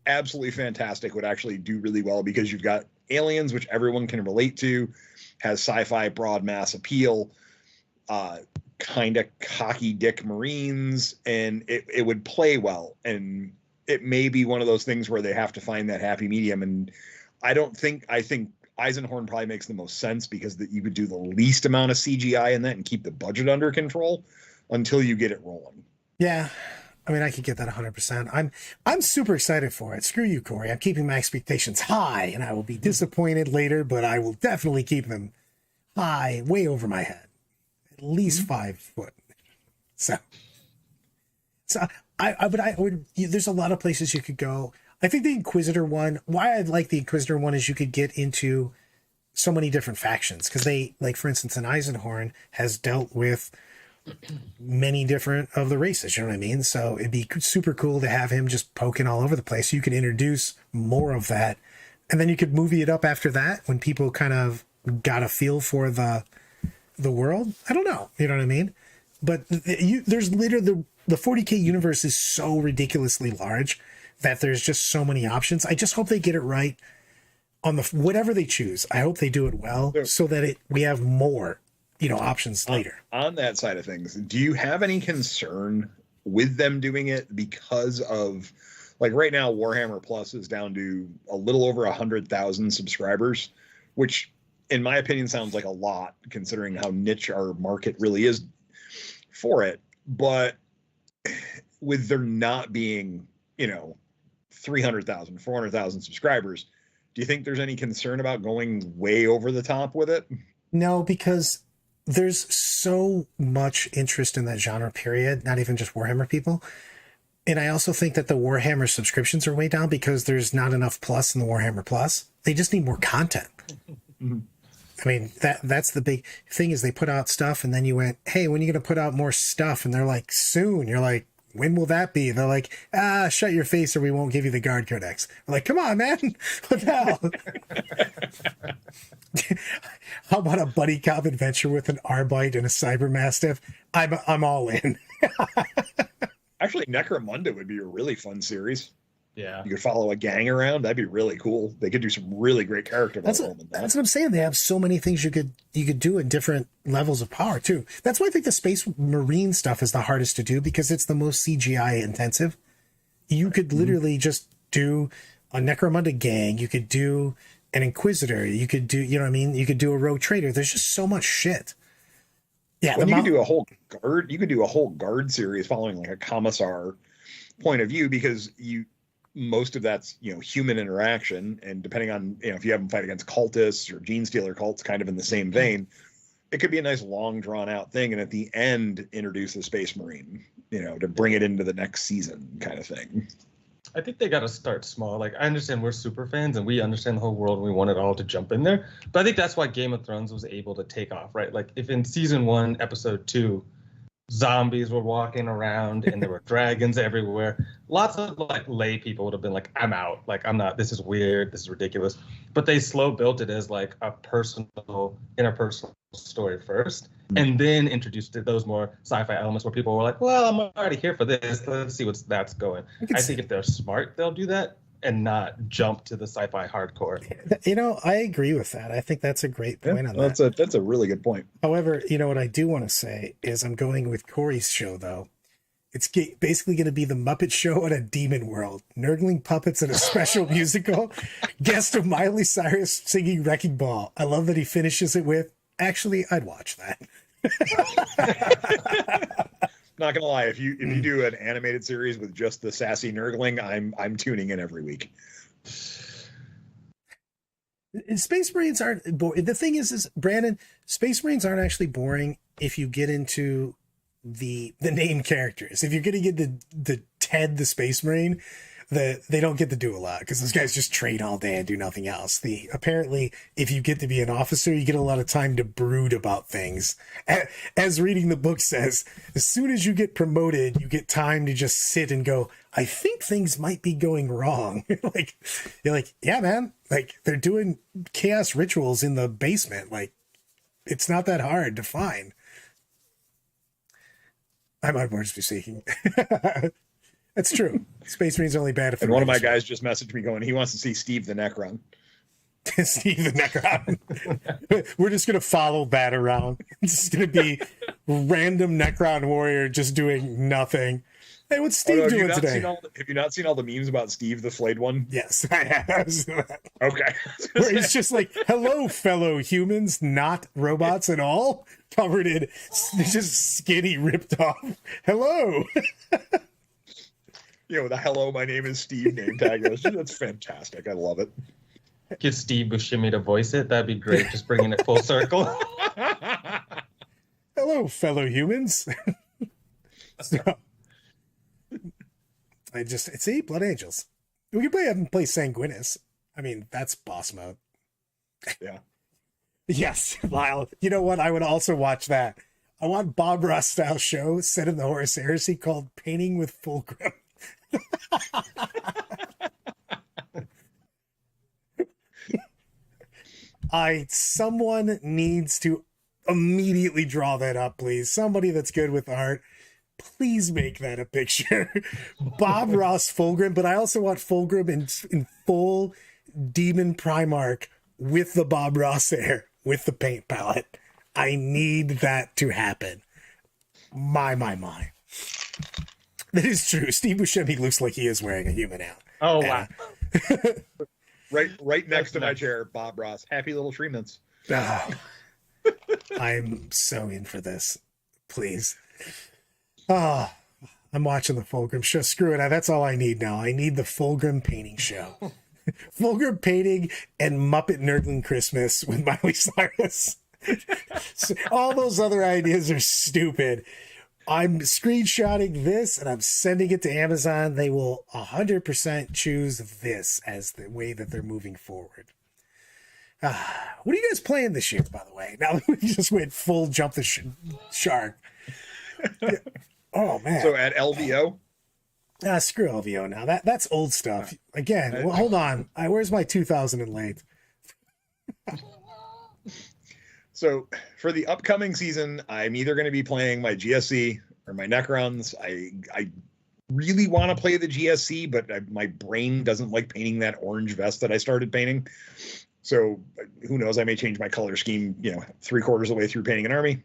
Absolutely fantastic. Would actually do really well because you've got aliens, which everyone can relate to, has sci-fi broad mass appeal, kind of cocky dick Marines, and it would play well. And it may be one of those things where they have to find that happy medium. And I think Eisenhorn probably makes the most sense because you could do the least amount of CGI in that and keep the budget under control until you get it rolling. Yeah. I mean, I could get that 100%. I'm super excited for it. Screw you, Corey. I'm keeping my expectations high, and I will be disappointed later, but I will definitely keep them high, way over my head. At least 5 foot. So I would, there's a lot of places you could go. I think the Inquisitor one, why I like the Inquisitor one is you could get into so many different factions. Because they, like, for instance, an Eisenhorn has dealt with many different of the races. You know what I mean? So it'd be super cool to have him just poking all over the place. So you could introduce more of that. And then you could movie it up after that when people kind of got a feel for the world. I don't know. You know what I mean? But there's literally the 40K universe is so ridiculously large that there's just so many options. I just hope they get it right on the whatever they choose. I hope they do it well so that we have more, options later. On that side of things, do you have any concern with them doing it because of, like, right now Warhammer Plus is down to a little over 100,000 subscribers, which in my opinion sounds like a lot considering how niche our market really is for it. But with there not being, 300,000, 400,000 subscribers, do you think there's any concern about going way over the top with it? No, because there's so much interest in that genre, period, not even just Warhammer people. And I also think that the Warhammer subscriptions are way down because there's not enough Plus in the Warhammer Plus. They just need more content. I mean, that's the big thing is they put out stuff and then you went, hey, when are you going to put out more stuff? And they're like, soon. You're like, when will that be? They're like, shut your face or we won't give you the Guard Codex. I'm like, come on, man. What the hell? How about a buddy cop adventure with an Arbite and a Cyber Mastiff? I'm all in. Actually, Necromunda would be a really fun series. Yeah. You could follow a gang around. That'd be really cool. They could do some really great character development. That's what I'm saying. They have so many things you could do at different levels of power too. That's why I think the Space Marine stuff is the hardest to do because it's the most CGI intensive. You could literally just do a Necromunda gang. You could do an Inquisitor. You could do, you know what I mean? You could do a Rogue Trader. There's just so much shit. Yeah. Well, you could do a whole guard. You could do a whole guard series following like a commissar point of view because most of that's human interaction, and depending on if you have them fight against cultists or gene stealer cults kind of in the same vein, it could be a nice long drawn out thing, and at the end introduce the Space Marine to bring it into the next season kind of thing. I think they got to start small. Like, I understand we're super fans and we understand the whole world and we want it all to jump in there, but I think that's why Game of Thrones was able to take off, right? Like, if in season 1 episode 2 zombies were walking around and there were dragons everywhere, lots of like lay people would have been like, I'm out, like, I'm not, this is weird, this is ridiculous. But they slow built it as like a interpersonal story first, and then introduced those more sci-fi elements where people were like, well, I'm already here for this, let's see that's going. I think if they're smart, they'll do that and not jump to the sci-fi hardcore. I agree with that. I think that's a great point on that. That's a really good point. However, what I do want to say is I'm going with Corey's show, though. It's basically going to be the Muppet Show at a demon world. Nurgling puppets at a special musical. Guest of Miley Cyrus singing Wrecking Ball. I love that he finishes it with, actually, I'd watch that. Not gonna lie, if you do an animated series with just the sassy Nurgling, I'm tuning in every week. Space Marines aren't boring. The thing is Brandon, Space Marines aren't actually boring if you get into the name characters. If you're gonna get the Ted the Space Marine, they don't get to do a lot because those guys just train all day and do nothing else. Apparently, if you get to be an officer, you get a lot of time to brood about things. As reading the book says, as soon as you get promoted, you get time to just sit and go, I think things might be going wrong. You're like, yeah, man, like they're doing chaos rituals in the basement. Like, it's not that hard to find. I might words be speaking. That's true. Space Marine's only bad if. And one of my guys just messaged me going, he wants to see Steve the Necron. Steve the Necron. We're just gonna follow that around. It's just gonna be random Necron warrior just doing nothing. Hey, what's Steve doing today? Have you not seen all the memes about Steve the flayed one? Yes, I have. Okay. Where he's just like, hello, fellow humans, not robots at all, covered in just skinny, ripped off. Hello. The hello, my name is Steve name tag. That's fantastic. I love it. Get Steve Buscemi to voice it. That'd be great. Just bringing it full circle. Hello, fellow humans. See, Blood Angels. We can play Sanguinis. I mean, that's boss mode. Yeah. Yes, Lyle. You know what? I would also watch that. I want Bob Ross style show set in the Horus Heresy called Painting with Fulcrum. Someone needs to immediately draw that up, please. Somebody that's good with art, please make that a picture. Bob Ross Fulgrim, but I also want Fulgrim in full Demon Primarch with the Bob Ross hair, with the paint palette. I need that to happen. My. That is true. Steve Buscemi looks like he is wearing a human out. Oh, wow. Right next to my chair, Bob Ross. Happy little treatments. Oh, I'm so in for this. Please. Oh, I'm watching the Fulgrim show. Screw it. That's all I need now. I need the Fulgrim painting show. Fulgrim painting and Muppet Nerdling Christmas with Miley Cyrus. So all those other ideas are stupid. I'm screenshotting this and I'm sending it to Amazon. They will 100% choose this as the way that they're moving forward. What are you guys playing this year, by the way? Now we just went full jump the shark. Yeah. Oh, man. So at LVO? Screw LVO now. That's old stuff. Again, well, hold on. Where's my 2000 in late? So for the upcoming season, I'm either going to be playing my GSC or my Necrons. I really want to play the GSC, but my brain doesn't like painting that orange vest that I started painting. So who knows? I may change my color scheme, 3/4 of the way through painting an army.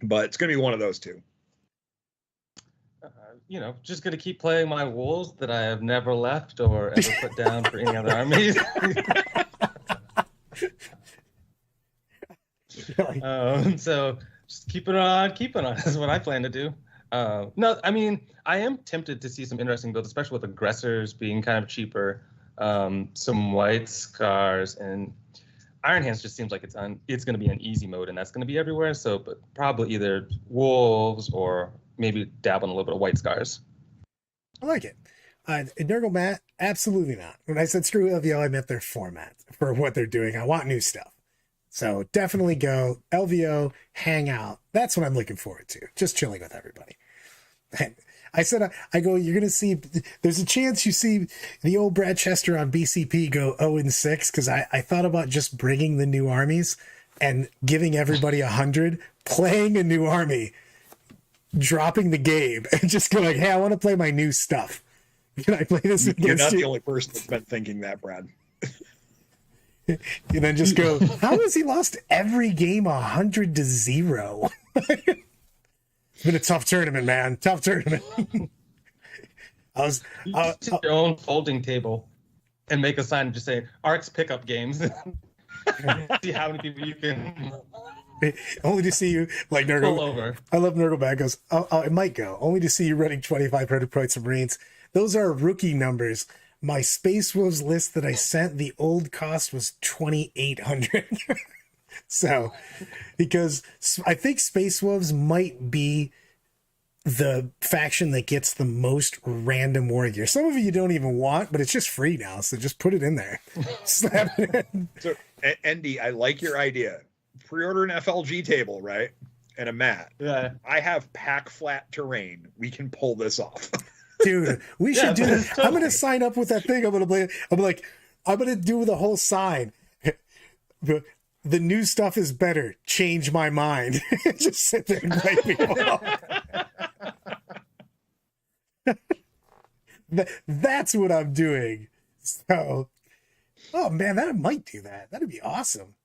But it's going to be one of those two. Just going to keep playing my wolves that I have never left or ever put down for any other armies. So just keep it on is what I plan to do. No, I mean, I am tempted to see some interesting builds, especially with aggressors being kind of cheaper, some white scars, and Iron Hands just seems like it's going to be an easy mode, and that's going to be everywhere. So, but probably either wolves or maybe dabble in a little bit of white scars. I like it. Nurgle absolutely not. When I said screw LVO, I meant their format for what they're doing. I want new stuff. So definitely go LVO, hang out. That's what I'm looking forward to. Just chilling with everybody. And I said, I go, you're going to see, there's a chance you see the old Brad Chester on BCP go 0-6, because I thought about just bringing the new armies and giving everybody 100, playing a new army, dropping the game, and just going, hey, I want to play my new stuff. Can I play this against you? You're not the only person that's been thinking that, Brad. And then just go, how has he lost every game 100-0? It's been a tough tournament, man. Tough tournament. Take your own folding table and make a sign just saying Arks pickup games. See how many people you can only to see you like Nurgle. Pull over. I love Nurgle goes, it might go. Only to see you running 2,500 points of Marines. Those are rookie numbers. My Space Wolves list that I sent, the old cost was 2,800. So, because I think Space Wolves might be the faction that gets the most random war gear. Some of it you don't even want, but it's just free now, so just put it in there. Slap it in. So, Endy, I like your idea. Pre-order an FLG table, right? And a mat. Yeah. I have pack flat terrain. We can pull this off. Dude, we should do that. Totally. I'm going to sign up with that thing. I'm going to do the whole sign. The new stuff is better. Change my mind. Just sit there and write people. That's what I'm doing. So, oh man, I might do that. That'd be awesome.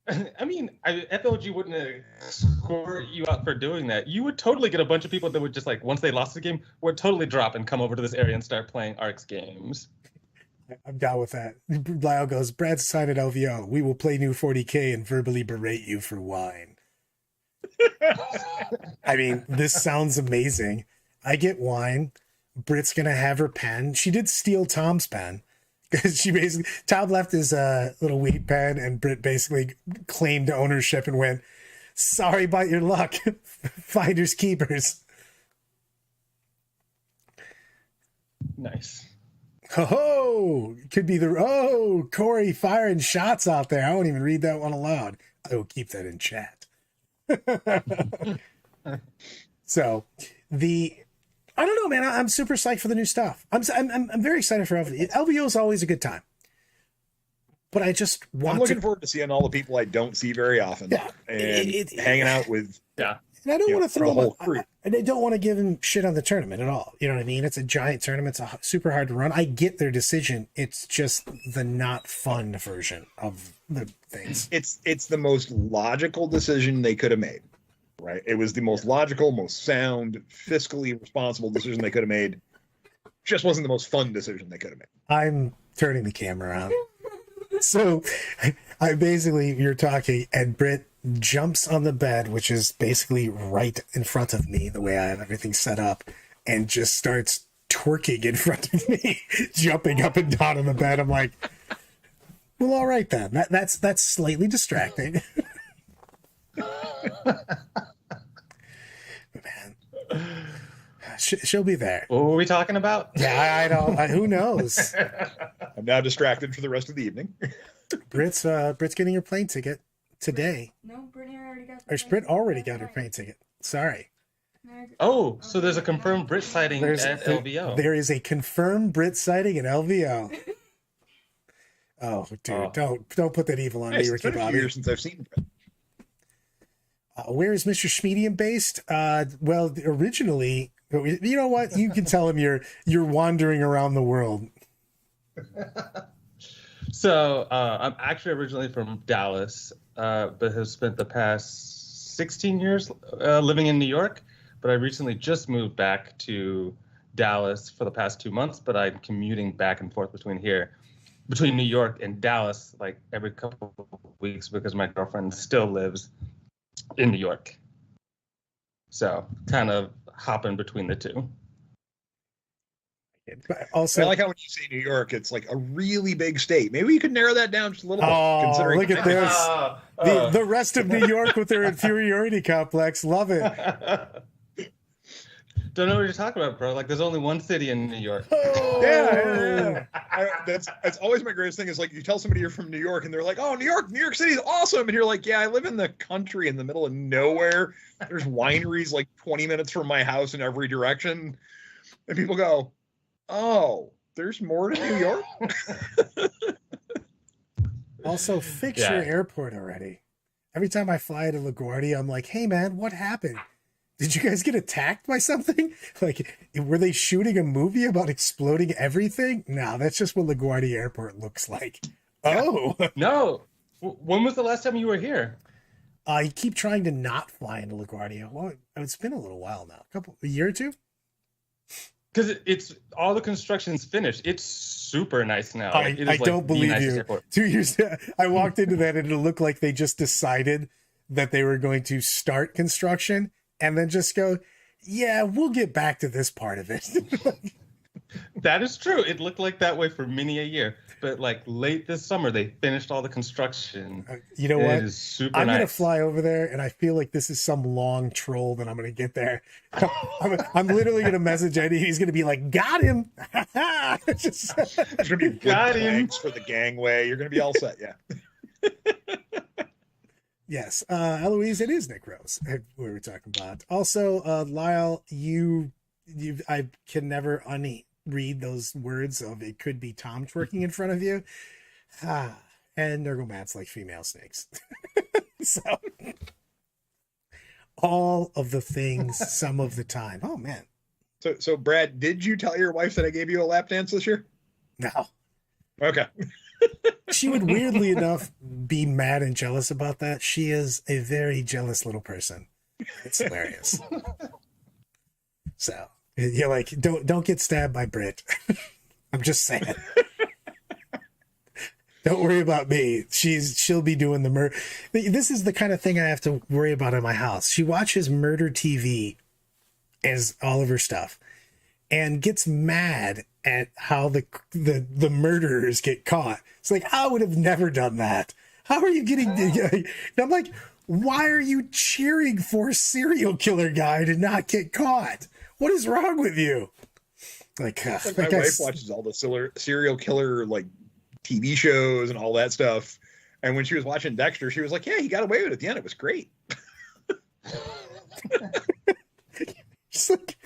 I mean, FLG wouldn't score you out for doing that. You would totally get a bunch of people that would just like, once they lost the game, would totally drop and come over to this area and start playing Arks games. I'm down with that. Lyle goes, Brad's assigned at LVO. We will play new 40K and verbally berate you for wine. I mean, this sounds amazing. I get wine. Britt's going to have her pen. She did steal Tom's pen. She basically, Tom left his little weed pen, and Britt basically claimed ownership and went, sorry about your luck. Finders keepers. Nice. Oh, could be Corey firing shots out there. I won't even read that one aloud. I will keep that in chat. So I don't know, man. I'm super psyched for the new stuff. I'm very excited for LVO. LVO is always a good time, but I just want. I'm looking forward to seeing all the people I don't see very often, Yeah, and hanging out with. Yeah, And I don't want to throw him crew. and I don't want to give him shit on the tournament at all. You know what I mean? It's a giant tournament. It's super hard to run. I get their decision. It's just the not fun version of the things. It's the most logical decision they could have made, right? It was the most logical, most sound, fiscally responsible decision they could have made. Just wasn't the most fun decision they could have made. I'm turning the camera on. So you're talking, and Britt jumps on the bed, which is basically right in front of me, the way I have everything set up, and just starts twerking in front of me, jumping up and down on the bed. I'm like, well, all right then. That's slightly distracting. Man. She'll be there. What were we talking about? Yeah, I don't. Who knows? I'm now distracted for the rest of the evening. Britt's getting her plane ticket today. No, Brittany already got. Britt already got her plane ticket. Sorry. Oh, so there's a confirmed Brit sighting at LVO. There is a confirmed Brit sighting at LVO. Oh, dude, don't put that evil on me, Ricky It's been a Bobby. few years since I've seen Britt. Where is Mr. Schmedium based? Well, originally, you know what? You can tell him you're wandering around the world. So I'm actually originally from Dallas, but have spent the past 16 years living in New York. But I recently just moved back to Dallas for the past 2 months, but I'm commuting back and forth between New York and Dallas, like every couple of weeks, because my girlfriend still lives in New York. So kind of hopping between the two. But also, I like how when you say New York, it's like a really big state. Maybe you could narrow that down just a little bit. Considering look at this. The rest of New York with their inferiority complex. Love it. Don't know what you're talking about, bro. Like, there's only one city in New York. Yeah. That's always my greatest thing is like you tell somebody you're from New York and they're like, oh, New York City is awesome. And you're like, yeah, I live in the country in the middle of nowhere. There's wineries like 20 minutes from my house in every direction. And people go, oh, there's more to New York? Also, fix your airport already. Every time I fly to LaGuardia, I'm like, hey, man, what happened? Did you guys get attacked by something? Like, were they shooting a movie about exploding everything? No, that's just what LaGuardia Airport looks like. Oh. No. When was the last time you were here? I keep trying to not fly into LaGuardia. Well, it's been a little while now. A year or two? Because it's all the construction's finished. It's super nice now. I don't believe you. Airport. 2 years. I walked into that and it looked like they just decided that they were going to start construction and then just go, yeah, we'll get back to this part of it. That is true. It looked like that way for many a year. But like late this summer, they finished all the construction. You know what? It is super I'm nice. going to fly over there, and I feel like this is some long troll that I'm going to get there. I'm literally going to message Eddie. He's going to be like, got him. There's going to be got him for the gangway. You're going to be all set, yeah. Yes. Eloise, it is Nick Rose we were talking about. Also, Lyle, I can never read those words of it could be Tom twerking in front of you. And Nergomats like female snakes. So all of the things some of the time. Oh man. So Brad, did you tell your wife that I gave you a lap dance this year? No. Okay. She would weirdly enough be mad and jealous about that. She is a very jealous little person. It's hilarious. So you're like, don't get stabbed by Brit. I'm just saying. Don't worry about me. She'll be doing the murder. This is the kind of thing I have to worry about in my house. She watches murder TV as all of her stuff and gets mad at how the murderers get caught. It's like, I would have never done that. How are you getting? And I'm like, why are you cheering for a serial killer guy to not get caught? What is wrong with you? Like my wife watches all the serial killer like TV shows and all that stuff. And when she was watching Dexter, she was like, yeah, he got away with it at the end. It was great. Just like,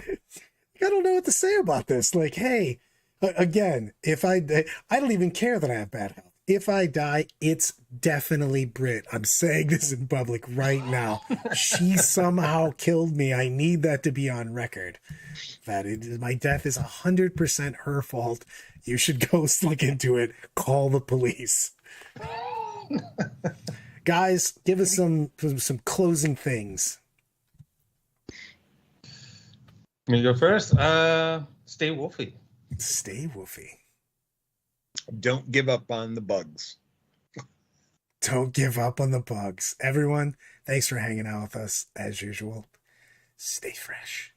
I don't know what to say about this. Like, hey, again, if I don't even care that I have bad health. If I die, it's definitely Brit. I'm saying this in public right now. She somehow killed me. I need that to be on record. My death is 100% her fault. You should go look into it. Call the police. Guys, give us some closing things. Me go first. Stay wolfy. Stay wolfy. Don't give up on the bugs. Don't give up on the bugs. Everyone, thanks for hanging out with us as usual. Stay fresh.